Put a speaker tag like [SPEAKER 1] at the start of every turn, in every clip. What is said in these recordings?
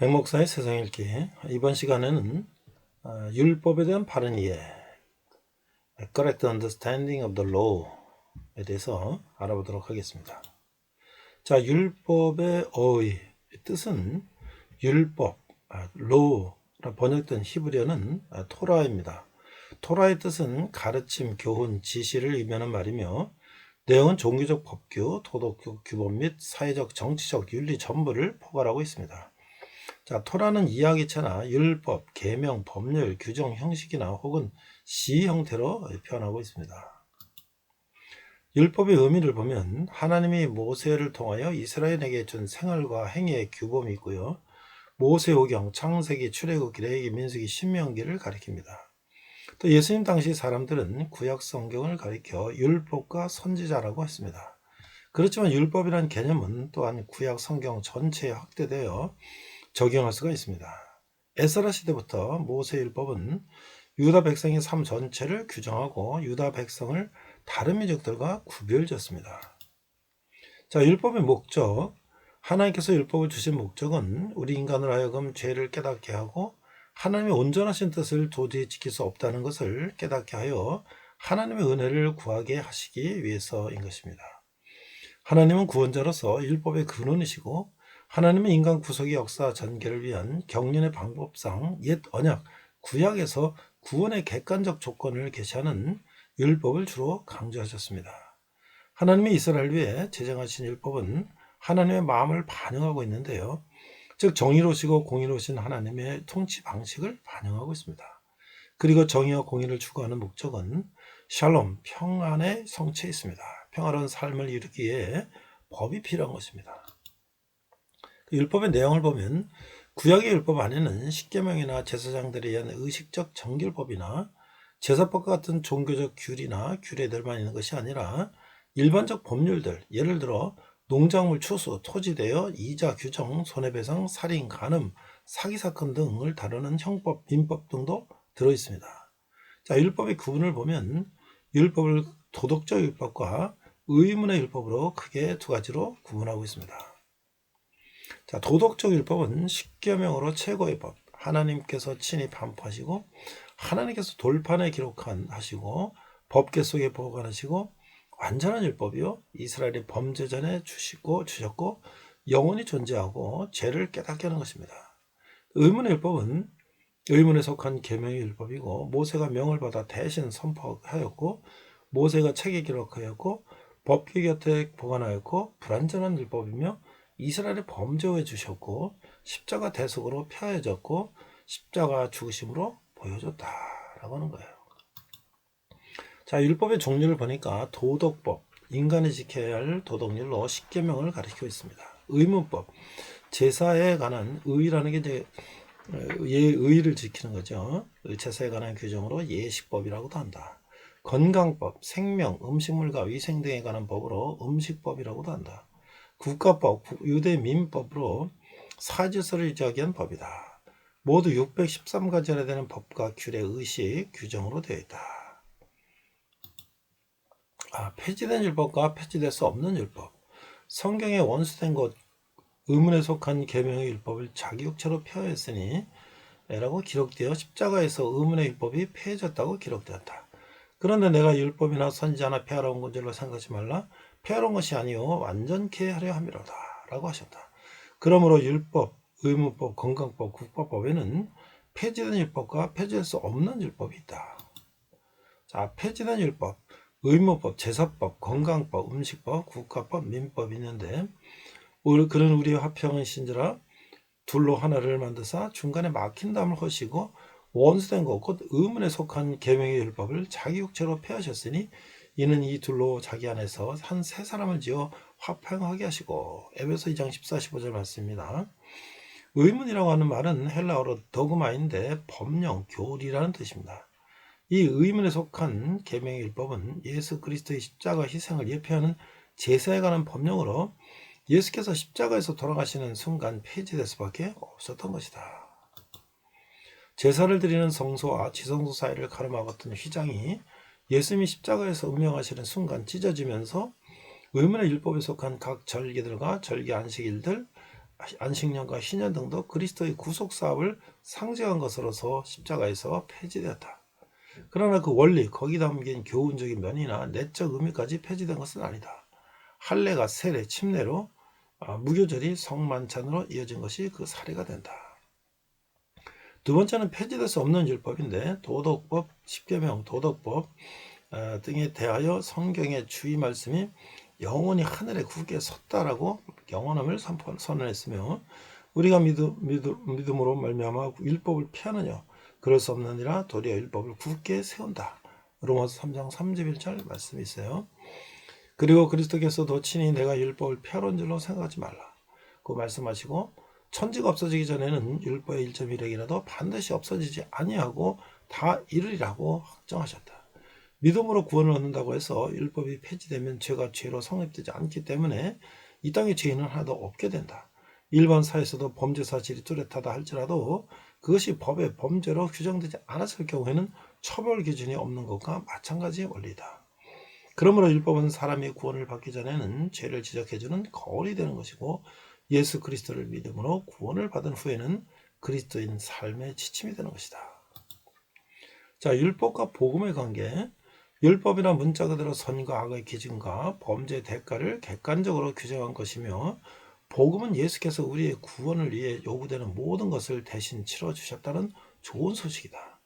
[SPEAKER 1] 백목사의 세상 읽기. 이번 시간에는 율법에 대한 바른 이해, Correct Understanding of the Law에 대해서 알아보도록 하겠습니다. 자, 율법의 어의 뜻은 율법, Law라 번역된 히브리어는 토라입니다. 토라의 뜻은 가르침, 교훈, 지시를 의미하는 말이며 내용은 종교적 법규, 도덕적 규범 및 사회적, 정치적 윤리 전부를 포괄하고 있습니다. 자, 토라는 이야기체나 율법, 계명, 법률, 규정 형식이나 혹은 시 형태로 표현하고 있습니다. 율법의 의미를 보면 하나님이 모세를 통하여 이스라엘에게 준 생활과 행위의 규범이 있고요. 모세오경, 창세기, 출애굽기, 레위기, 민수기, 신명기를 가리킵니다. 또 예수님 당시 사람들은 구약 성경을 가리켜 율법과 선지자라고 했습니다. 그렇지만 율법이라는 개념은 또한 구약 성경 전체에 확대되어 적용할 수가 있습니다. 에스라 시대부터 모세율법은 유다 백성의 삶 전체를 규정하고 유다 백성을 다른 민족들과 구별졌습니다. 자, 율법의 목적. 하나님께서 율법을 주신 목적은 우리 인간을 하여금 죄를 깨닫게 하고 하나님의 온전하신 뜻을 도저히 지킬 수 없다는 것을 깨닫게 하여 하나님의 은혜를 구하게 하시기 위해서인 것입니다. 하나님은 구원자로서 율법의 근원이시고 하나님은 인간 구속의 역사 전개를 위한 경륜의 방법상 옛 언약, 구약에서 구원의 객관적 조건을 계시하는 율법을 주로 강조하셨습니다. 하나님이 이스라엘 위에 제정하신 율법은 하나님의 마음을 반영하고 있는데요. 즉 정의로우시고 공의로우신 하나님의 통치 방식을 반영하고 있습니다. 그리고 정의와 공의를 추구하는 목적은 샬롬, 평안의 성취에 있습니다. 평화로운 삶을 이루기에 법이 필요한 것입니다. 율법의 내용을 보면 구약의 율법 안에는 십계명이나 제사장들에 의한 의식적 정결법이나 제사법과 같은 종교적 규리나 규례들만 있는 것이 아니라 일반적 법률들, 예를 들어 농작물 추수, 토지 대여, 이자 규정, 손해배상, 살인, 간음, 사기 사건 등을 다루는 형법, 민법 등도 들어있습니다. 자, 율법의 구분을 보면 율법을 도덕적 율법과 의문의 율법으로 크게 두 가지로 구분하고 있습니다. 자, 도덕적 율법은 십계명으로 최고의 법, 하나님께서 친히 반포하시고 하나님께서 돌판에 기록하시고 법계 속에 보관하시고 완전한 율법이요 이스라엘의 범죄 전에 주셨고 영원히 존재하고 죄를 깨닫게 하는 것입니다. 의문의 율법은 의문에 속한 계명의 율법이고 모세가 명을 받아 대신 선포하였고 모세가 책에 기록하였고 법계 곁에 보관하였고 불완전한 율법이며 이스라엘의 범죄에 주셨고 십자가 대속으로 펴여졌고 십자가 죽으심으로 보여줬다라고 하는 거예요. 자, 율법의 종류를 보니까 도덕법, 인간이 지켜야 할 도덕률로 십계명을 가리키고 있습니다. 의문법, 제사에 관한 의라는 게 이제 예의를 지키는 거죠. 제사에 관한 규정으로 예식법이라고도 한다. 건강법, 생명, 음식물과 위생 등에 관한 법으로 음식법이라고도 한다. 국가법, 유대민법으로 사질서를 이야기한 법이다. 모두 613가지나 되는 법과 규례, 의식, 규정으로 되어 있다. 폐지된 율법과 폐지될 수 없는 율법. 성경에 원수된 것, 의문에 속한 계명의 율법을 자기 육체로 폐하였으니 라고 기록되어 십자가에서 의문의 율법이 폐해졌다고 기록되었다. 그런데 내가 율법이나 선지자나 폐하러 온 줄로 생각하지 말라. 폐하러 온 것이 아니요 완전케 하려 함이로다 라고 하셨다. 그러므로 율법, 의문법, 건강법, 국가법에는 폐지된 율법과 폐지될 수 없는 율법이 있다. 자, 폐지된 율법, 의문법, 제사법, 건강법, 음식법, 국가법, 민법이 있는데 그런 우리 화평의 신지라 둘로 하나를 만드사 중간에 막힌 담을 허시고 원수된 것 곧 의문에 속한 계명의 율법을 자기 육체로 폐하셨으니 이는 이 둘로 자기 안에서 한 세 사람을 지어 화평하게 하시고. 에베소 2장 14, 15절 말씀입니다. 의문이라고 하는 말은 헬라어로 더그마인데 법령, 교리라는 뜻입니다. 이 의문에 속한 계명의 율법은 예수 그리스도의 십자가 희생을 예표하는 제사에 관한 법령으로 예수께서 십자가에서 돌아가시는 순간 폐지될 수밖에 없었던 것이다. 제사를 드리는 성소와 지성소 사이를 가로막았던 휘장이 예수님이 십자가에서 운명하시는 순간 찢어지면서 의문의 율법에 속한 각 절기들과 절기 안식일들, 안식년과 희년 등도 그리스도의 구속 사업을 상징한 것으로서 십자가에서 폐지되었다. 그러나 그 원리, 거기 담긴 교훈적인 면이나 내적 의미까지 폐지된 것은 아니다. 할례가 세례, 침례로 무교절이 성만찬으로 이어진 것이 그 사례가 된다. 두 번째는 폐지될 수 없는 율법인데 도덕법, 십계명, 도덕법 등에 대하여 성경의 주의 말씀이 영원히 하늘에 굳게 섰다라고 영원함을 선언했으며 우리가 믿음으로 말미암아 율법을 피하느냐 그럴 수 없느니라 도리어 율법을 굳게 세운다. 로마서 3장 31절 말씀이 있어요. 그리고 그리스도께서도 친히 내가 율법을 폐하는 줄로 생각하지 말라. 그 말씀하시고 천지가 없어지기 전에는 율법의 1.1획이라도 반드시 없어지지 아니하고 다 이르리라고 확정하셨다. 믿음으로 구원을 얻는다고 해서 율법이 폐지되면 죄가 죄로 성립되지 않기 때문에 이 땅에 죄인은 하나도 없게 된다. 일반 사회에서도 범죄 사실이 뚜렷하다 할지라도 그것이 법의 범죄로 규정되지 않았을 경우에는 처벌 기준이 없는 것과 마찬가지의 원리다. 그러므로 율법은 사람이 구원을 받기 전에는 죄를 지적해주는 거울이 되는 것이고 예수 그리스도를 믿음으로 구원을 받은 후에는 그리스도인 삶의 지침이 되는 것이다. 자, 율법과 복음의 관계. 율법이란 문자 그대로 선과 악의 기준과 범죄의 대가를 객관적으로 규정한 것이며 복음은 예수께서 우리의 구원을 위해 요구되는 모든 것을 대신 치러주셨다는 좋은 소식이다.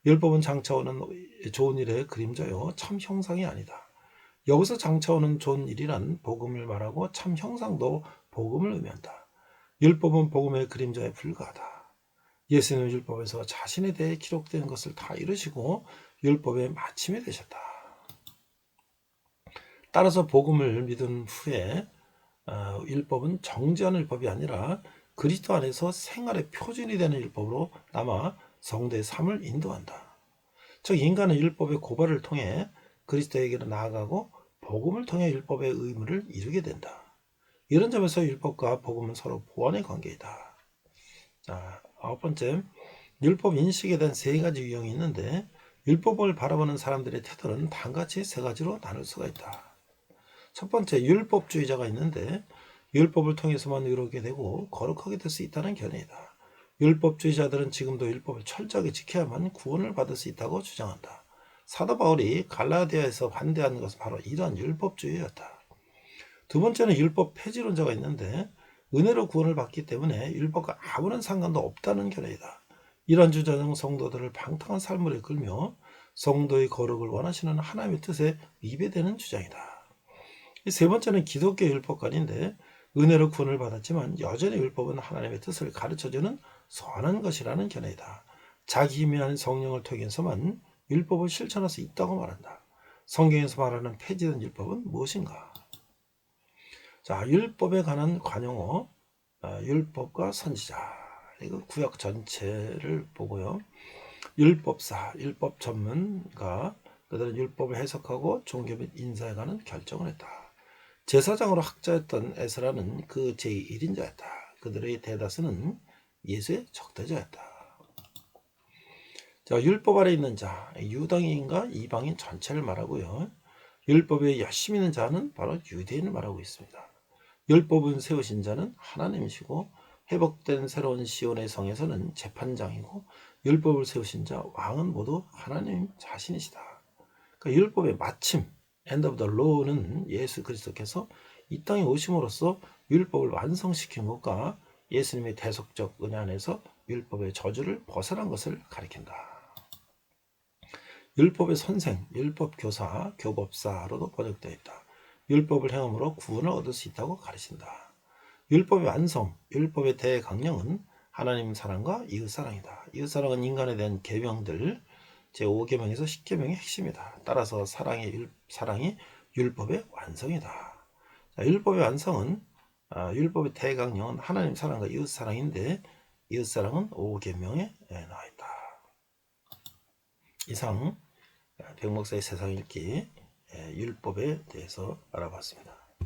[SPEAKER 1] 율법은 장차오는 좋은 일의 그림자요 참 형상이 아니다. 여기서 장차오는 좋은 일이란 복음을 말하고 참 형상도 복음을 의미한다. 율법은 복음의 그림자에 불과하다. 예수는 율법에서 자신에 대해 기록된 것을 다 이루시고 율법의 마침이 되셨다. 따라서 복음을 믿은 후에 율법은 정죄하는 율법이 아니라 그리스도 안에서 생활의 표준이 되는 율법으로 남아 성도의 삶을 인도한다. 즉 인간은 율법의 고발을 통해 그리스도에게로 나아가고 복음을 통해 율법의 의무를 이루게 된다. 이런 점에서 율법과 복음은 서로 보완의 관계이다. 자, 9번째, 율법 인식에 대한 세 가지 유형이 있는데 율법을 바라보는 사람들의 태도는 단같이 세 가지로 나눌 수가 있다. 첫 번째, 율법주의자가 있는데 율법을 통해서만 의롭게 되고 거룩하게 될 수 있다는 견해이다. 율법주의자들은 지금도 율법을 철저하게 지켜야만 구원을 받을 수 있다고 주장한다. 사도 바울이 갈라디아에서 반대하는 것은 바로 이러한 율법주의였다. 두 번째는 율법 폐지론자가 있는데 은혜로 구원을 받기 때문에 율법과 아무런 상관도 없다는 견해이다. 이러한 주장은 성도들을 방탕한 삶을 이끌며 성도의 거룩을 원하시는 하나님의 뜻에 위배되는 주장이다. 세 번째는 기독교 율법관인데 은혜로 구원을 받았지만 여전히 율법은 하나님의 뜻을 가르쳐주는 선한 것이라는 견해이다. 자기 힘이 아닌 성령을 통해서만 율법을 실천할 수 있다고 말한다. 성경에서 말하는 폐지된 율법은 무엇인가? 자, 율법에 관한 관용어, 율법과 선지자. 이거 구약 전체를 보고요. 율법사, 율법 전문가, 그들은 율법을 해석하고 종교 및 인사에 관한 결정을 했다. 제사장으로 학자였던 에스라는 그 제1인자였다. 그들의 대다수는 예수의 적대자였다. 자, 율법 아래 있는 자, 유당인과 이방인 전체를 말하고요. 율법에 열심히 있는 자는 바로 유대인을 말하고 있습니다. 율법은 세우신 자는 하나님이시고 회복된 새로운 시온의 성에서는 재판장이고 율법을 세우신 자 왕은 모두 하나님 자신이시다. 그러니까 율법의 마침 end of the law는 예수 그리스도께서 이 땅에 오심으로써 율법을 완성시킨 것과 예수님의 대속적 은혜 안에서 율법의 저주를 벗어난 것을 가리킨다. 율법의 선생, 율법교사, 교법사로도 번역되어 있다. 율법을 행함으로 구원을 얻을 수 있다고 가르친다. 율법의 완성, 율법의 대강령은 하나님 사랑과 이웃 사랑이다. 이웃 사랑은 인간에 대한 계명들 제5계명에서 10계명의 핵심이다. 따라서 사랑이 율법의 완성이다. 자, 율법의 완성은 율법의 대강령은 하나님 사랑과 이웃 사랑인데 이웃 사랑은 5계명에 나와 있다. 이상 백목사의 세상 읽기 율법에 대해서 알아봤습니다.